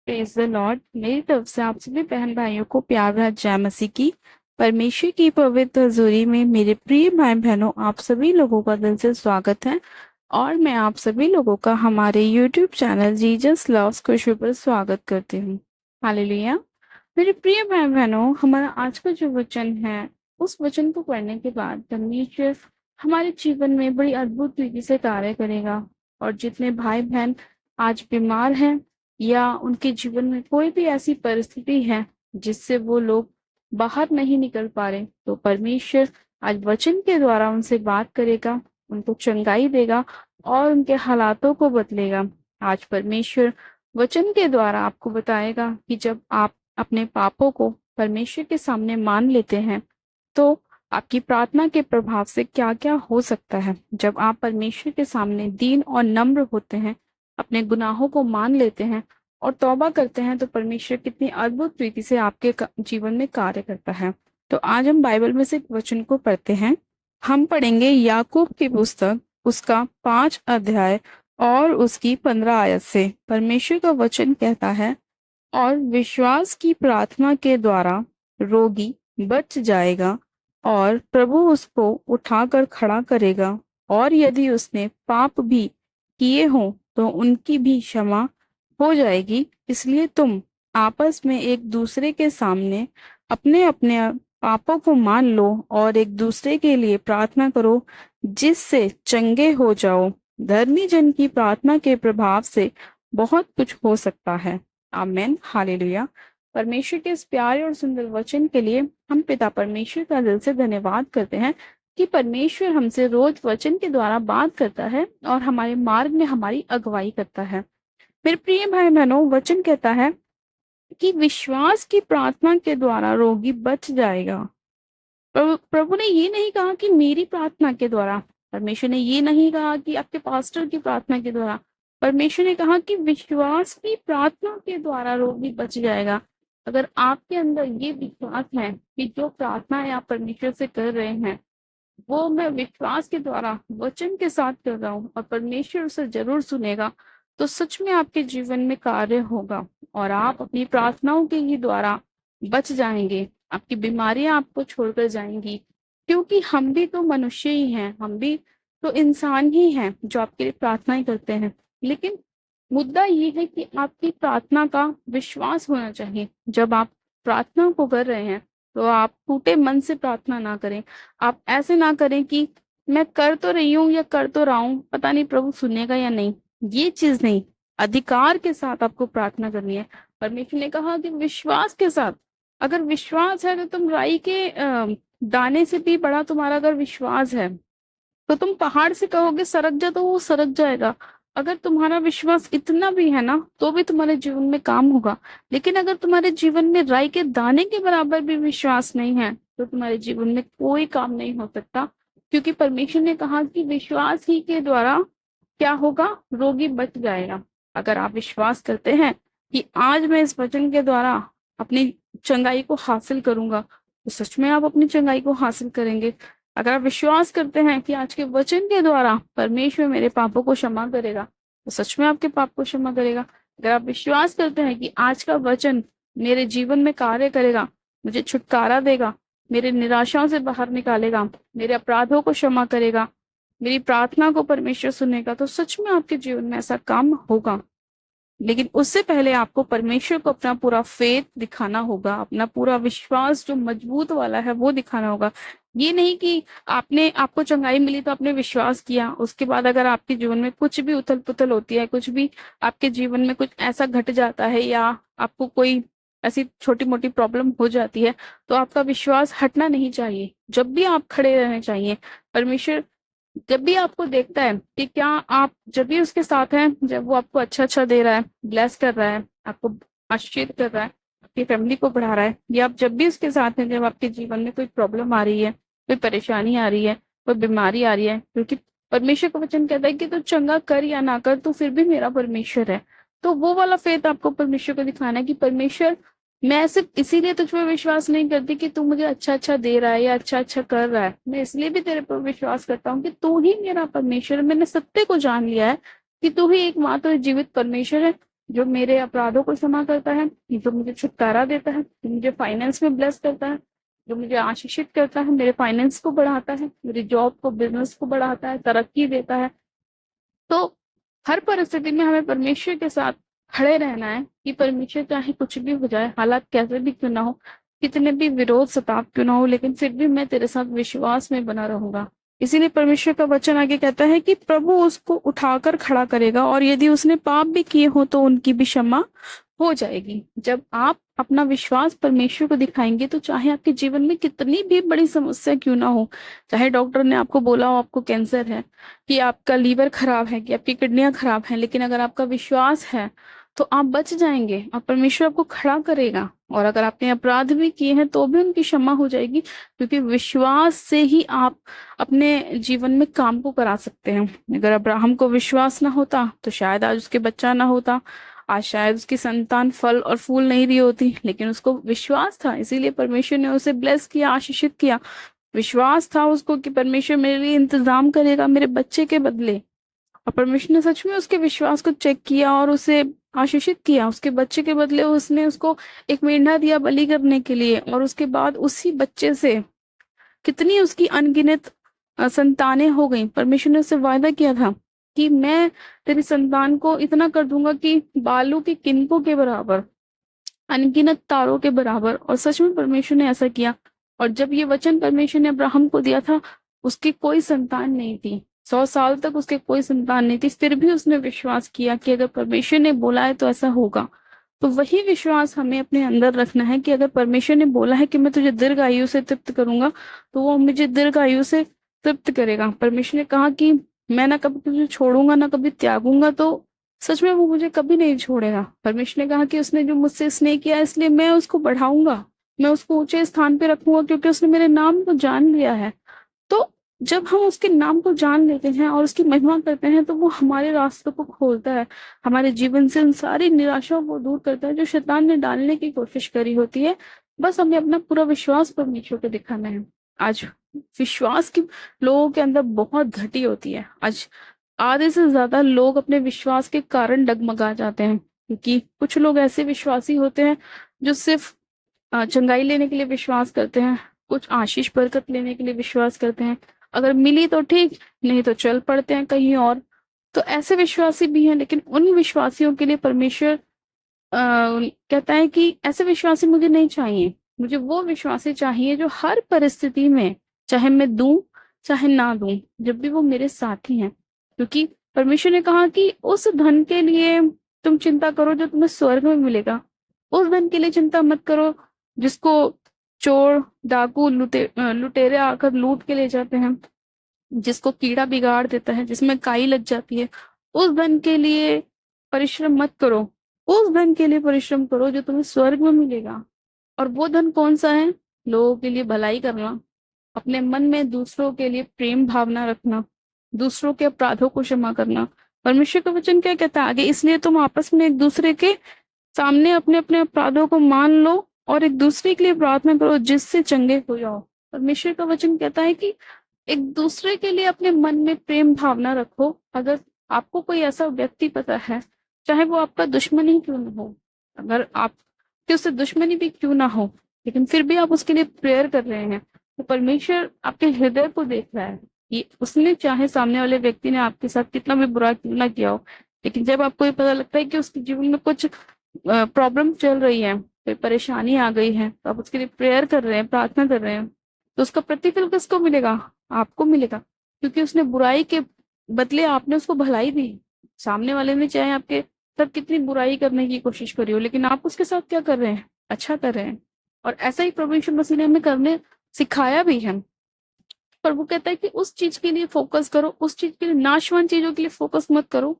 Praise the Lord. मेरी तरफ से आप सभी बहन भाइयों को प्यार भरा जय मसीह की। परमेश्वर की पवित्र हजूरी में मेरे प्रिय भाई बहनों, आप सभी लोगों का दिल से स्वागत है। और मैं आप सभी लोगों का हमारे यूट्यूब चैनल जीसस लव्स खुशबू पर स्वागत करती हूँ। हालेलुया। मेरे प्रिय भाई बहनों, हमारा आज का जो वचन है, उस वचन को पढ़ने के बाद परमेश्वर हमारे जीवन में बड़ी अद्भुत रीति से कार्य करेगा। और जितने भाई बहन आज बीमार हैं या उनके जीवन में कोई भी ऐसी परिस्थिति है जिससे वो लोग बाहर नहीं निकल पा रहे, तो परमेश्वर आज वचन के द्वारा उनसे बात करेगा, उनको चंगाई देगा और उनके हालातों को बदलेगा। आज परमेश्वर वचन के द्वारा आपको बताएगा कि जब आप अपने पापों को परमेश्वर के सामने मान लेते हैं तो आपकी प्रार्थना के प्रभाव से क्या क्या हो सकता है। जब आप परमेश्वर के सामने दीन और नम्र होते हैं, अपने गुनाहों को मान लेते हैं और तौबा करते हैं, तो परमेश्वर कितनी अद्भुत रीति से आपके जीवन में कार्य करता है। तो आज हम बाइबल में से एक वचन को पढ़ते हैं। हम पढ़ेंगे याकूब की पुस्तक, उसका 5 अध्याय और उसकी 15 आयत से। परमेश्वर का वचन कहता है, और विश्वास की प्रार्थना के द्वारा रोगी बच जाएगा और प्रभु उसको उठाकर खड़ा करेगा। और यदि उसने पाप भी किए हों तो उनकी भी क्षमा हो जाएगी। इसलिए तुम आपस में एक दूसरे के सामने अपने अपने पापों को मान लो और एक दूसरे के लिए प्रार्थना करो, जिससे चंगे हो जाओ। धर्मी जन की प्रार्थना के प्रभाव से बहुत कुछ हो सकता है। आमेन, हालेलुया। परमेश्वर के इस प्यारे और सुंदर वचन के लिए हम पिता परमेश्वर का दिल से धन्यवाद करते हैं कि परमेश्वर हमसे रोज वचन के द्वारा बात करता है और हमारे मार्ग में हमारी अगुवाई करता है। मेरे प्रिय भाई बहनों, वचन कहता है कि विश्वास की प्रार्थना के द्वारा रोगी बच जाएगा। प्रभु ने ये नहीं कहा कि मेरी प्रार्थना के द्वारा, परमेश्वर ने ये नहीं कहा कि आपके पास्टर की प्रार्थना के द्वारा, परमेश्वर ने कहा कि विश्वास की प्रार्थना के द्वारा रोगी बच जाएगा। अगर आपके अंदर ये विश्वास है कि जो प्रार्थनाएं आप परमेश्वर से कर रहे हैं वो मैं विश्वास के द्वारा वचन के साथ कर रहा हूँ और परमेश्वर उसे जरूर सुनेगा, तो सच में आपके जीवन में कार्य होगा और आप अपनी प्रार्थनाओं के ही द्वारा बच जाएंगे। आपकी बीमारियां आपको छोड़कर जाएंगी, क्योंकि हम भी तो मनुष्य ही हैं, हम भी तो इंसान ही हैं जो आपके लिए प्रार्थनाएं करते हैं। लेकिन मुद्दा ये है कि आपकी प्रार्थना का विश्वास होना चाहिए। जब आप प्रार्थना को कर रहे हैं तो आप टूटे मन से प्रार्थना ना करें। आप ऐसे ना करें कि मैं कर तो रही हूँ या कर तो रहा हूँ, पता नहीं प्रभु सुनेगा या नहीं। ये चीज नहीं, अधिकार के साथ आपको प्रार्थना करनी है। परमेश्वर ने कहा कि विश्वास के साथ। अगर विश्वास है तो तुम राई के दाने से भी बड़ा तुम्हारा अगर विश्वास है तो तुम पहाड़ से कहोगे सरक जा तो वो सरक जाएगा। अगर तुम्हारा विश्वास इतना भी है ना तो भी तुम्हारे जीवन में काम होगा। लेकिन अगर तुम्हारे जीवन में राई के दाने के बराबर भी विश्वास नहीं है तो तुम्हारे जीवन में कोई काम नहीं हो सकता, क्योंकि परमेश्वर ने कहा कि विश्वास ही के द्वारा क्या होगा, रोगी बच जाएगा। अगर आप विश्वास करते हैं कि आज मैं इस वचन के द्वारा अपनी चंगाई को हासिल करूंगा, तो सच में आप अपनी चंगाई को हासिल करेंगे। अगर आप विश्वास करते हैं कि आज के वचन के द्वारा परमेश्वर मेरे पापों को क्षमा करेगा, तो सच में आपके पाप को क्षमा करेगा। अगर आप विश्वास करते हैं कि आज का वचन मेरे जीवन में कार्य करेगा, मुझे छुटकारा देगा, मेरे निराशाओं से बाहर निकालेगा, मेरे अपराधों को क्षमा करेगा, मेरी प्रार्थना को परमेश्वर सुनेगा, तो सच में आपके जीवन में ऐसा काम होगा। लेकिन उससे पहले आपको परमेश्वर को अपना पूरा फेथ दिखाना होगा, अपना पूरा विश्वास जो मजबूत वाला है वो दिखाना होगा। ये नहीं कि आपको चंगाई मिली तो आपने विश्वास किया, उसके बाद अगर आपके जीवन में कुछ भी उथल पुथल होती है, कुछ भी आपके जीवन में कुछ ऐसा घट जाता है या आपको कोई ऐसी छोटी मोटी प्रॉब्लम हो जाती है, तो आपका विश्वास हटना नहीं चाहिए। जब भी आप खड़े रहने चाहिए। परमेश्वर जब भी आपको देखता है कि क्या आप जब भी उसके साथ हैं, जब वो आपको अच्छा अच्छा दे रहा है, ब्लेस कर रहा है, आपको आशीर्वाद कर रहा है, आपकी फैमिली को बढ़ा रहा है, या आप जब भी उसके साथ हैं जब आपके जीवन में कोई प्रॉब्लम आ रही है, कोई परेशानी आ रही है, कोई बीमारी आ रही है, क्योंकि परमेश्वर का वचन कहता है कि तू चंगा कर या ना कर, तो फिर भी मेरा परमेश्वर है। तो वो वाला फेथ आपको परमेश्वर को दिखाना है कि परमेश्वर, मैं सिर्फ इसीलिए तुझ पर विश्वास नहीं करती कि तू मुझे अच्छा अच्छा दे रहा है या अच्छा अच्छा कर रहा है, मैं इसलिए भी तेरे पर विश्वास करता हूँ कि तू ही मेरा परमेश्वर है। मैंने सत्य को जान लिया है कि तू ही एकमात्र जीवित परमेश्वर है जो मेरे अपराधों को क्षमा करता है, जो मुझे छुटकारा देता है, जो मुझे फाइनेंस में ब्लेस करता है, जो मुझे आशीषित करता है, मेरे फाइनेंस को बढ़ाता है, मेरी जॉब को, बिजनेस को बढ़ाता है, तरक्की देता है। तो हर परिस्थिति में हमें परमेश्वर के साथ खड़े रहना है कि परमेश्वर चाहे कुछ भी हो जाए, हालात कैसे भी क्यों ना हो, कितने भी विरोध सताव क्यों ना हो, लेकिन फिर भी मैं तेरे साथ विश्वास में बना रहूंगा। इसीलिए परमेश्वर का वचन आगे कहता है कि प्रभु उसको उठाकर खड़ा करेगा और यदि उसने पाप भी किए हो तो उनकी भी क्षमा हो जाएगी। जब आप अपना विश्वास परमेश्वर को दिखाएंगे तो चाहे आपके जीवन में कितनी भी बड़ी समस्या क्यों ना हो, चाहे डॉक्टर ने आपको बोला हो आपको कैंसर है, कि आपका लीवर खराब है, कि आपकी किडनियां खराब हैं, लेकिन अगर आपका विश्वास है तो आप बच जाएंगे और परमेश्वर आपको खड़ा करेगा। और अगर आपने अपराध भी किए हैं तो भी उनकी क्षमा हो जाएगी, क्योंकि विश्वास से ही आप अपने जीवन में काम को करा सकते हैं। अगर अब्राहम को विश्वास ना होता तो शायद आज उसके बच्चा ना होता, आज शायद उसकी संतान फल और फूल नहीं रही होती, लेकिन उसको विश्वास था, इसीलिए परमेश्वर ने उसे ब्लेस किया, आशीषित किया। विश्वास था उसको कि परमेश्वर मेरे लिए इंतजाम करेगा मेरे बच्चे के बदले। और परमेश्वर ने सच में उसके विश्वास को चेक किया और उसे आशीषित किया। उसके बच्चे के बदले उसने उसको एक मेंढा दिया बलि करने के लिए, और उसके बाद उसी बच्चे से कितनी उसकी अनगिनत संतानें हो गई। परमेश्वर ने उससे वायदा किया था कि मैं तेरी संतान को इतना कर दूंगा कि बालों के किनकों के बराबर, अनगिनत तारों के बराबर। और सच में परमेश्वर ने ऐसा किया। और जब ये वचन परमेश्वर ने अब्राहम को दिया था, उसकी कोई संतान नहीं थी, 100 साल तक उसके कोई संतान नहीं थी, फिर भी उसने विश्वास किया कि अगर परमेश्वर ने बोला है तो ऐसा होगा। तो वही विश्वास हमें अपने अंदर रखना है कि अगर परमेश्वर ने बोला है कि मैं तुझे दीर्घ आयु से तृप्त करूंगा, तो वो मुझे दीर्घ आयु से तृप्त करेगा। परमेश्वर ने कहा कि मैं ना कभी तुझे छोड़ूंगा ना कभी त्यागूंगा, तो सच में वो मुझे कभी नहीं छोड़ेगा। परमेश्वर ने कहा कि उसने जो मुझसे स्नेह किया इसलिए मैं उसको बढ़ाऊंगा, मैं उसको ऊंचे स्थान पे रखूंगा, क्योंकि उसने मेरे नाम को जान लिया है। तो जब हम उसके नाम को जान लेते हैं और उसकी महिमा करते हैं, तो वो हमारे रास्तों को खोलता है, हमारे जीवन से उन सारी निराशाओं को दूर करता है जो शैतान ने डालने की कोशिश करी होती है। बस हमें अपना पूरा विश्वास परमेश्वर पे दिखाना है। आज विश्वास की लोगों के अंदर बहुत घटी होती है। आज आधे से ज्यादा लोग अपने विश्वास के कारण डगमगा जाते हैं, क्योंकि कुछ लोग ऐसे विश्वासी होते हैं जो सिर्फ चंगाई लेने के लिए विश्वास करते हैं, कुछ आशीष बरकत लेने के लिए विश्वास करते हैं, अगर मिली तो ठीक, नहीं तो चल पड़ते हैं कहीं और। तो ऐसे विश्वासी भी हैं, लेकिन उन विश्वासियों के लिए परमेश्वर कहता है कि ऐसे विश्वासी मुझे नहीं चाहिए। मुझे वो विश्वासी चाहिए जो हर परिस्थिति में, चाहे मैं दूं चाहे ना दूं, जब भी वो मेरे साथी हैं। क्योंकि परमेश्वर ने कहा कि उस धन के लिए तुम चिंता करो जो तुम्हें स्वर्ग में मिलेगा, उस धन के लिए चिंता मत करो जिसको चोर डाकू लुटेरे आकर लूट के ले जाते हैं, जिसको कीड़ा बिगाड़ देता है, जिसमें काई लग जाती है। उस धन के लिए परिश्रम मत करो, उस धन के लिए परिश्रम करो जो तुम्हें स्वर्ग में मिलेगा। और वो धन कौन सा है? लोगों के लिए भलाई करना, अपने मन में दूसरों के लिए प्रेम भावना रखना, दूसरों के अपराधों को क्षमा करना। परमेश्वर का वचन क्या कहता है आगे? इसलिए तुम आपस में एक दूसरे के सामने अपने अपने अपराधों को मान लो और एक दूसरे के लिए प्रार्थना करो जिससे चंगे हो जाओ। परमेश्वर का वचन कहता है कि एक दूसरे के लिए अपने मन में प्रेम भावना रखो। अगर आपको कोई ऐसा व्यक्ति पता है, चाहे वो आपका दुश्मन ही क्यों ना हो, अगर आपकी उससे दुश्मनी भी क्यों ना हो, लेकिन फिर भी आप उसके लिए प्रेयर कर रहे हैं, तो परमेश्वर आपके हृदय को देख रहा है कि उसने, चाहे सामने वाले व्यक्ति ने आपके साथ कितना भी बुरा क्यों ना किया हो, लेकिन जब आपको ये पता लगता है कि उसके जीवन में कुछ प्रॉब्लम चल रही है, कोई परेशानी आ गई है, तो आप उसके लिए प्रेयर कर रहे हैं, प्रार्थना कर रहे हैं, तो उसका प्रतिफल किसको मिलेगा? आपको मिलेगा, क्योंकि उसने बुराई के बदले आपने उसको भलाई दी। सामने वाले ने चाहे आपके साथ कितनी बुराई करने की कोशिश करी हो, लेकिन आप उसके साथ क्या कर रहे हैं? अच्छा कर रहे हैं। और ऐसा ही प्रभु यीशु मसीह ने हमें करने सिखाया भी है। पर वो कहता है कि उस चीज के लिए फोकस करो, उस चीज के लिए, नाशवान चीजों के लिए फोकस मत करो,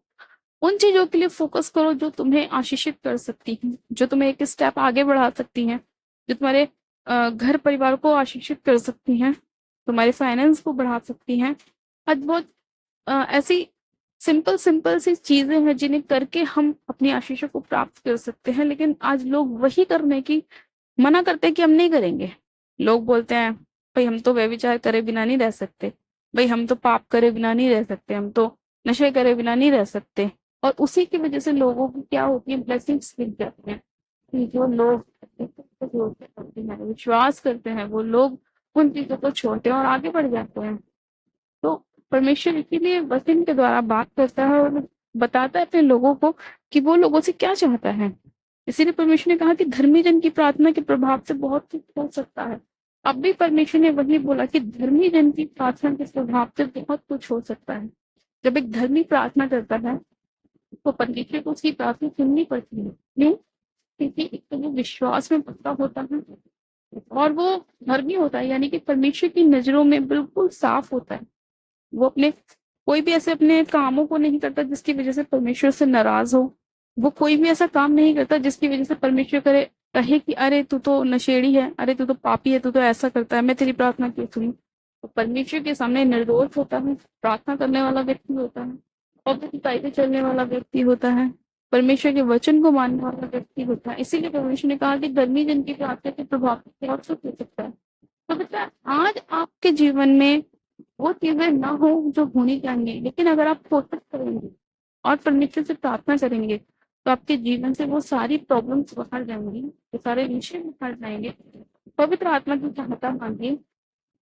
उन चीजों के लिए फोकस करो जो तुम्हें आशीषित कर सकती हैं, जो तुम्हें एक स्टेप आगे बढ़ा सकती हैं, जो तुम्हारे घर परिवार को आशीषित कर सकती हैं, तुम्हारे फाइनेंस को बढ़ा सकती हैं। आज बहुत ऐसी सिंपल सिंपल सी चीजें हैं जिन्हें करके हम अपनी आशीषों को प्राप्त कर सकते हैं, लेकिन आज लोग वही करने की मना करते हैं कि हम नहीं करेंगे। लोग बोलते हैं भाई हम तो व्यभिचार करे बिना नहीं रह सकते, भाई हम तो पाप करे बिना नहीं रह सकते, हम तो नशे करे बिना नहीं रह सकते, और उसी की वजह से लोगों की क्या होती है, ब्लेसिंग्स मिल जाती हैं कि जो लोग करते हैं, विश्वास करते हैं, वो लोग उन चीजों को छोड़ते हैं और आगे बढ़ जाते हैं। तो परमेश्वर इसीलिए वचन के द्वारा बात करता है और बताता है अपने लोगों को कि वो लोगों से क्या चाहता है। इसीलिए परमेश्वर ने कहा कि धर्मी जन की प्रार्थना के प्रभाव से बहुत कुछ हो सकता है। अब भी परमेश्वर ने वही बोला कि धर्मी जन की प्रार्थना के प्रभाव से बहुत कुछ हो सकता है। जब एक धर्मी प्रार्थना करता है तो परमेश्वर को उसकी प्रार्थना सुननी पड़ती है। क्यों? क्योंकि एक तो वो विश्वास में पक्का होता है और वो धर्मी होता है, यानी कि परमेश्वर की नजरों में बिल्कुल साफ होता है। वो अपने कोई भी ऐसे अपने कामों को नहीं करता जिसकी वजह से परमेश्वर से नाराज हो। वो कोई भी ऐसा काम नहीं करता जिसकी वजह से परमेश्वर कहे कि अरे तू तो नशेड़ी है, अरे तू तो पापी है, तू तो ऐसा करता है, मैं तेरी प्रार्थना क्यों सुनूं। तो परमेश्वर के सामने निर्दोष होता है, प्रार्थना करने वाला व्यक्ति होता है, पवित्रताई पे चलने वाला व्यक्ति होता है, परमेश्वर के वचन को मानने वाला व्यक्ति होता है। इसीलिए परमेश्वर ने कहा कि धर्मी जन की प्रार्थना के प्रभाव से बहुत कुछ हो सकता है। तो बच्चा, आज आपके जीवन में वो चीजें ना हो जो होनी चाहिए, लेकिन अगर आप कोशिश करेंगे और परमेश्वर से प्रार्थना करेंगे तो आपके जीवन से वो सारी प्रॉब्लम्स बाहर जाएंगी, वो सारे विषय बाहर जाएंगे। पवित्र आत्मा की सहायता मांगिए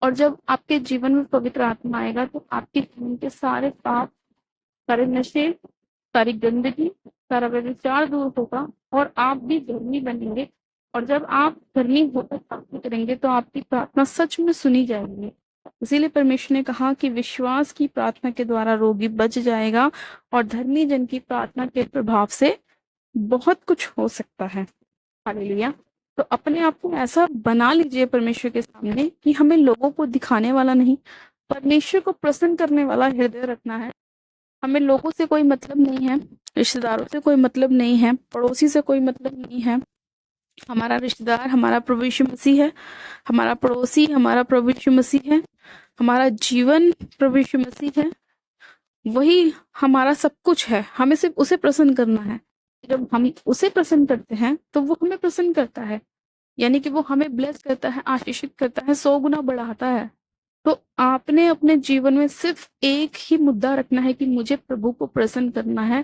और जब आपके जीवन में पवित्र आत्मा आएगा तो आपके जीवन के सारे पाप, सारे नशे, सारी गंदगी, सारा व्यभिचार दूर होगा और आप भी धर्मी बनेंगे। और जब आप धर्मी होकर प्रार्थना करेंगे तो आपकी प्रार्थना सच में सुनी जाएगी। इसीलिए परमेश्वर ने कहा कि विश्वास की प्रार्थना के द्वारा रोगी बच जाएगा और धर्मी जन की प्रार्थना के प्रभाव से बहुत कुछ हो सकता है। हालेलुया। तो अपने आप को ऐसा बना लीजिए परमेश्वर के सामने कि हमें लोगों को दिखाने वाला नहीं, परमेश्वर को प्रसन्न करने वाला हृदय रखना है। हमें लोगों से कोई मतलब नहीं है, रिश्तेदारों से कोई मतलब नहीं है, पड़ोसी से कोई मतलब नहीं है। हमारा रिश्तेदार हमारा प्रभु यीशु मसीह है, हमारा पड़ोसी हमारा प्रभु यीशु मसीह है, हमारा जीवन प्रभु यीशु मसीह है। वही हमारा सब कुछ है, हमें सिर्फ उसे प्रसन्न करना है। जब हम उसे प्रसन्न करते हैं तो वो हमें प्रसन्न करता है, यानी कि वो हमें ब्लेस करता है, आशीषित करता है, 100 गुना बढ़ाता है। तो आपने अपने जीवन में सिर्फ एक ही मुद्दा रखना है कि मुझे प्रभु को प्रसन्न करना है।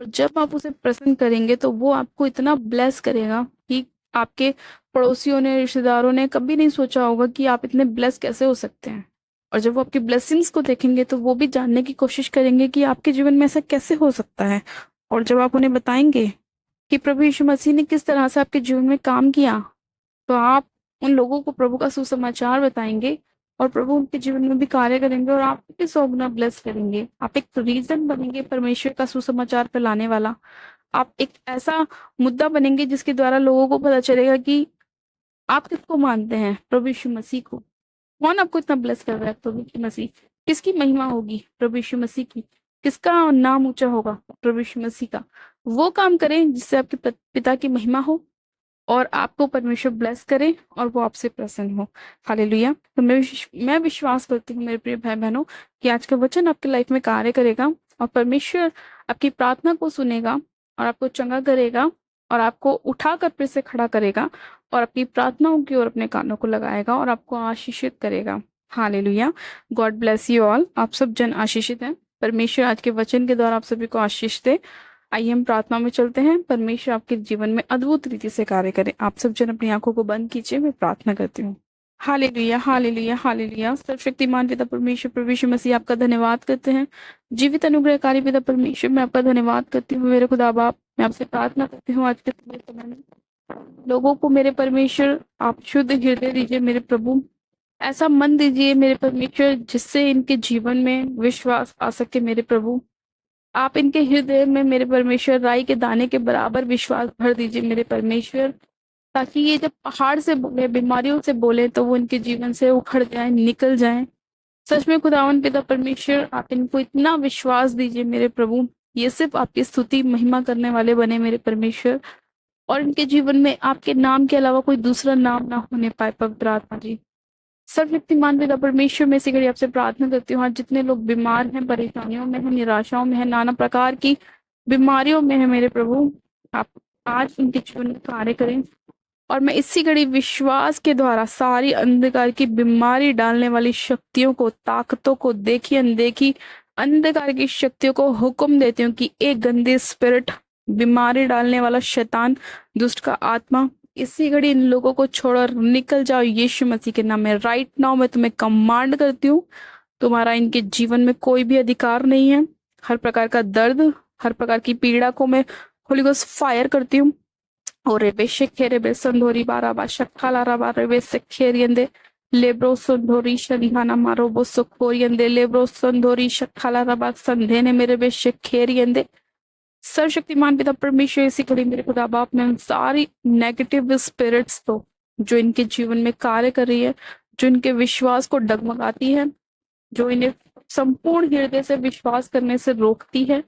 और जब आप उसे प्रसन्न करेंगे तो वो आपको इतना ब्लेस करेगा कि आपके पड़ोसियों ने, रिश्तेदारों ने कभी नहीं सोचा होगा कि आप इतने ब्लेस कैसे हो सकते हैं। और जब वो आपकी ब्लेसिंग्स को देखेंगे तो वो भी जानने की कोशिश करेंगे कि आपके जीवन में ऐसा कैसे हो सकता है। और जब आप उन्हें बताएंगे कि प्रभु यीशु मसीह ने किस तरह से आपके जीवन में काम किया, तो आप उन लोगों को प्रभु का सुसमाचार बताएंगे और प्रभु उनके जीवन में भी कार्य करेंगे और आप भी 100 गुना ब्लेस करेंगे। आप एक रीजन बनेंगे परमेश्वर का सुसमाचार फैलाने वाला। आप एक ऐसा मुद्दा बनेंगे जिसके द्वारा लोगों को पता चलेगा कि आप किसको मानते हैं, प्रभु यीशु मसीह को। कौन आपको इतना ब्लेस कर रहा है, प्रभु यीशु मसीह। किसकी महिमा होगी, प्रभु यीशु मसीह की। किसका नाम ऊंचा होगा, प्रभु यीशु मसीह का। वो काम करें जिससे आपके पिता की महिमा हो और आपको परमेश्वर ब्लेस करे और वो आपसे प्रसन्न हो। हालेलुया। तो मैं विश्वास करती हूँ मेरे प्रिय भाई बहनों कि आज का वचन आपकी लाइफ में कार्य करेगा और परमेश्वर आपकी प्रार्थना को सुनेगा और आपको चंगा करेगा और आपको उठाकर फिर से खड़ा करेगा और आपकी प्रार्थनाओं की ओर अपने कानों को लगाएगा और आपको आशीषित करेगा। Hallelujah. God bless you all. आप सब जन आशीषित हैं। परमेश्वर आज के वचन के द्वारा आप सभी को आशीष दे। आइए हम प्रार्थना में चलते हैं। परमेश्वर आपके जीवन में अद्भुत रीति से कार्य करे। आप सब जन अपनी आंखों को बंद कीजिए, मैं प्रार्थना करती हूँ। Hallelujah, hallelujah, hallelujah. सर्वशक्तिमान पिता परमेश्वर प्रभु यीशु मसीह आपका धन्यवाद करते हैं। जीवित अनुग्रहकारी पिता परमेश्वर मैं आपका धन्यवाद करती हूँ। मेरे खुदा बाप, मैं आपसे प्रार्थना करती हूँ आज के समय में लोगों को मेरे परमेश्वर आप शुद्ध हृदय दीजिए। मेरे प्रभु ऐसा मन दीजिए मेरे परमेश्वर जिससे इनके जीवन में विश्वास आ सके। मेरे प्रभु आप इनके हृदय में मेरे परमेश्वर राई के दाने के बराबर विश्वास भर दीजिए मेरे परमेश्वर, ताकि ये जब पहाड़ से बोले, बीमारियों से बोले तो वो इनके जीवन से उखड़ जाए, निकल जाए। सच में खुदावन पिता परमेश्वर आप इनको इतना विश्वास दीजिए मेरे प्रभु, ये सिर्फ आपकी स्तुति महिमा करने वाले बने मेरे परमेश्वर, और इनके जीवन में आपके नाम के अलावा कोई दूसरा नाम ना होने पाए। पवित्र आत्मा जी, सर्वशक्तिमान पिता परमेश्वर में से घड़ी आपसे प्रार्थना करती हूँ। आज जितने लोग बीमार हैं, परेशानियों में हैं, निराशाओं में हैं, नाना प्रकार की बीमारियों में है मेरे प्रभु, आप आज उनके जीवन में कार्य करें। और मैं इसी घड़ी विश्वास के द्वारा सारी अंधकार की बीमारी डालने वाली शक्तियों को, ताकतों को, देखी अनदेखी अंधकार की शक्तियों को हुक्म देती हूँ कि एक गंदे स्पिरिट, बीमारी डालने वाला शैतान, दुष्ट का आत्मा, इसी घड़ी इन लोगों को छोड़ और निकल जाओ यीशु मसीह के नाम में। राइट नाउ मैं तुम्हें कमांड करती हूँ, तुम्हारा इनके जीवन में कोई भी अधिकार नहीं है। हर प्रकार का दर्द, हर प्रकार की पीड़ा को मैं होली गोस्ट फायर करती हूँ। और रेबे शेखे रेबे संधोरी बारा बा शक्काला राबा रेबे सेखेरियंदे लेब्रो संधोरी शनिहाना मारो बो सुखोरियंदे लेब्रो संधोरी शक्काला राबा संधेने मेरे बे शेखेरियंदे। सर्वशक्तिमान पिता परमेश्वर, इसी घड़ी मेरे खुदा बाप ने उन सारी नेगेटिव स्पिरिट्स को जो इनके जीवन में कार्य कर रही है, जो इनके विश्वास को डगमगाती है, जो इन्हें संपूर्ण हृदय से विश्वास करने से रोकती है,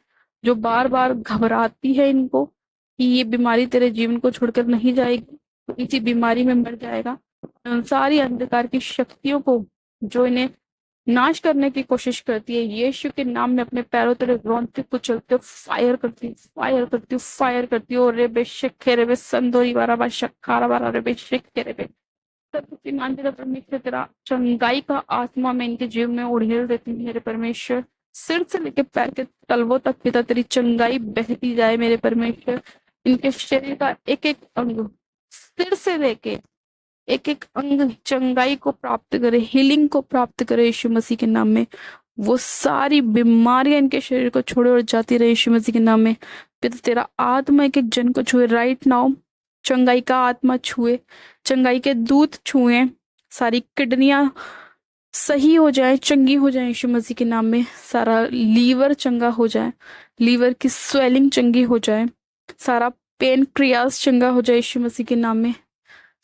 जो बार बार घबराती है इनको कि ये बीमारी तेरे जीवन को छोड़कर नहीं जाएगी, तो इसी बीमारी में मर जाएगा। उन सारी अंधकार की शक्तियों को जो इन्हें नाश करने की कोशिश करती है, यीशु के नाम में अपने पैरों तले रौंदते कुचलते फायर करती हूँ, फायर करती हूँ, फायर करती हूँ। रे बेशक रे बे संदोरी बारा बा शक्कारा बारा रे बेशक रे बे सर्वशक्तिमान पिता परमेश्वर, तेरा चंगाई का आत्मा मैं इनके जीवन में उड़ेल देती हूँ मेरे परमेश्वर। सिर से लेके पैर के तलवों तक पिता तेरी चंगाई बहती जाए मेरे परमेश्वर। इनके शरीर का एक एक अंग, सिर से लेके एक एक अंग चंगाई को प्राप्त करे, हीलिंग को प्राप्त करे यीशु मसीह के नाम में। वो सारी बीमारियां इनके शरीर को छोड़े और जाती रहे यीशु मसीह के नाम में। पिता तेरा आत्मा एक एक जन को छुए राइट नाउ, चंगाई का आत्मा छुए, चंगाई के दूत छुए, सारी किडनियां सही हो जाए, चंगी हो जाए यीशु मसीह के नाम में। सारा लीवर चंगा हो जाए, लीवर की स्वेलिंग चंगी हो जाए, सारा पेन क्रियास चंगा हो जाए यीशु मसीह के नाम में।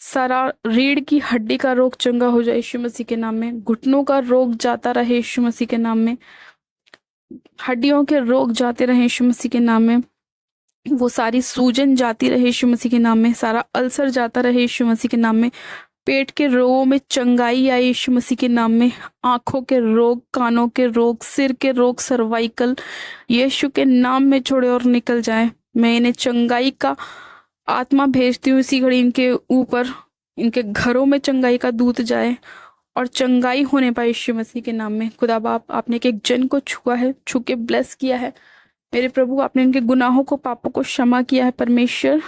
सारा रीढ़ की हड्डी का रोग चंगा हो जाए यीशु मसीह के नाम में। घुटनों का रोग जाता रहे यीशु मसीह के नाम में। हड्डियों के रोग जाते रहे यीशु मसीह के नाम में। वो सारी सूजन जाती रहे यीशु मसीह के नाम में। सारा अल्सर जाता रहे यीशु मसीह के नाम में। पेट के रोगों में चंगाई आई यीशु मसीह के नाम में। आंखों के रोग, कानों के रोग, सिर के रोग, सर्वाइकल यीशु के नाम में छोड़े और निकल जाए। मैं इन्हें चंगाई का आत्मा भेजती हूँ इसी घड़ी इनके ऊपर, इनके घरों में चंगाई का दूत जाए और चंगाई होने पाए यीशु मसीह के नाम में। खुदा बाप, आपने एक एक जन को छुआ है, छू के ब्लेस किया है मेरे प्रभु। आपने इनके गुनाहों को, पापों को क्षमा किया है परमेश्वर।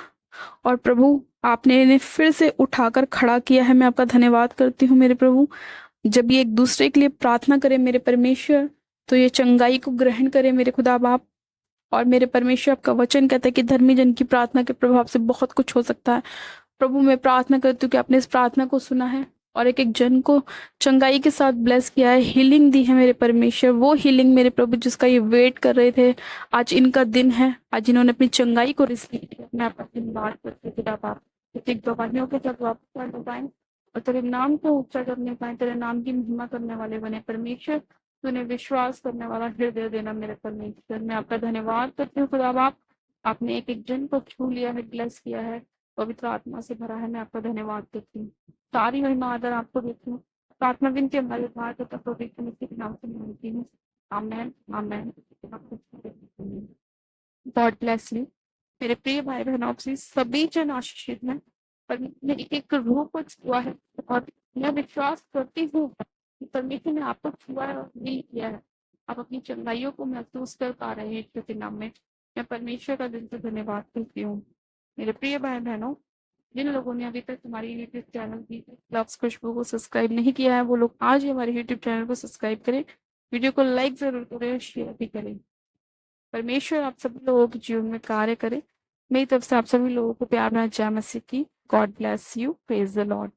और प्रभु, आपने इन्हें फिर से उठाकर खड़ा किया है। मैं आपका धन्यवाद करती हूँ मेरे प्रभु। जब ये एक दूसरे के लिए प्रार्थना करे मेरे परमेश्वर, तो ये चंगाई को ग्रहण करे मेरे खुदा बाप। और मेरे परमेश्वर, आपका वचन कहता है कि धर्मी जन की प्रार्थना के प्रभाव से बहुत कुछ हो सकता है। प्रभु, मैं प्रार्थना करती हूँ कि आपने इस प्रार्थना को सुना है और एक एक जन को चंगाई के साथ ब्लेस किया है, हीलिंग दी है मेरे परमेश्वर। वो हीलिंग मेरे प्रभु जिसका ये वेट कर रहे थे, आज इनका दिन है, आज इन्होंने अपनी चंगाई को रिसीव किया। मैं आपका धन्यवाद करती हूँ खुदा बाप। गवाहियों के जब वापस आने पाए और तेरे नाम को ऊंचा करने पाए, तेरे नाम की महिमा करने वाले बने परमेश्वर। तूने विश्वास करने वाला हृदय देना मेरे परमेश्वर। मैं आपका धन्यवाद करती हूँ खुदा बाप। आपने एक एक जन को छू लिया है, ब्लेस किया है, पवित्र आत्मा से भरा है। मैं आपका धन्यवाद करती हूँ। सारी महिमा आदर आपको देती हूँ। प्रार्थना विनती हमारे भारत तथा पवित्र मसीह के नाम से मांगती हूँ। आमेन, आमेन। गॉड ब्लेस यू मेरे प्रिय भाई बहनों। आपसे सभी जन आशीषित हैं, पर मैंने एक एक रूह को छुआ है और मैं विश्वास करती हूँ कि परमेश्वर ने आपको छुआ है और नहीं किया है। आप अपनी चंगाइयों को महसूस कर पा रहे हैं ईश्वर के नाम में। मैं परमेश्वर का दिल से धन्यवाद करती हूँ। मेरे प्रिय भाई बहनों, जिन लोगों ने अभी तक हमारी यूट्यूब चैनल की लव्स खुशबू को सब्सक्राइब नहीं किया है, वो लोग आज ही हमारे यूट्यूब चैनल को सब्सक्राइब करें, वीडियो को लाइक जरूर करें और शेयर भी करें। परमेश्वर आप सभी लोगों के जीवन में कार्य करे। मेरी तरफ से आप सभी लोगों को प्यार भरा जय मसीह की। God bless you. Praise the Lord.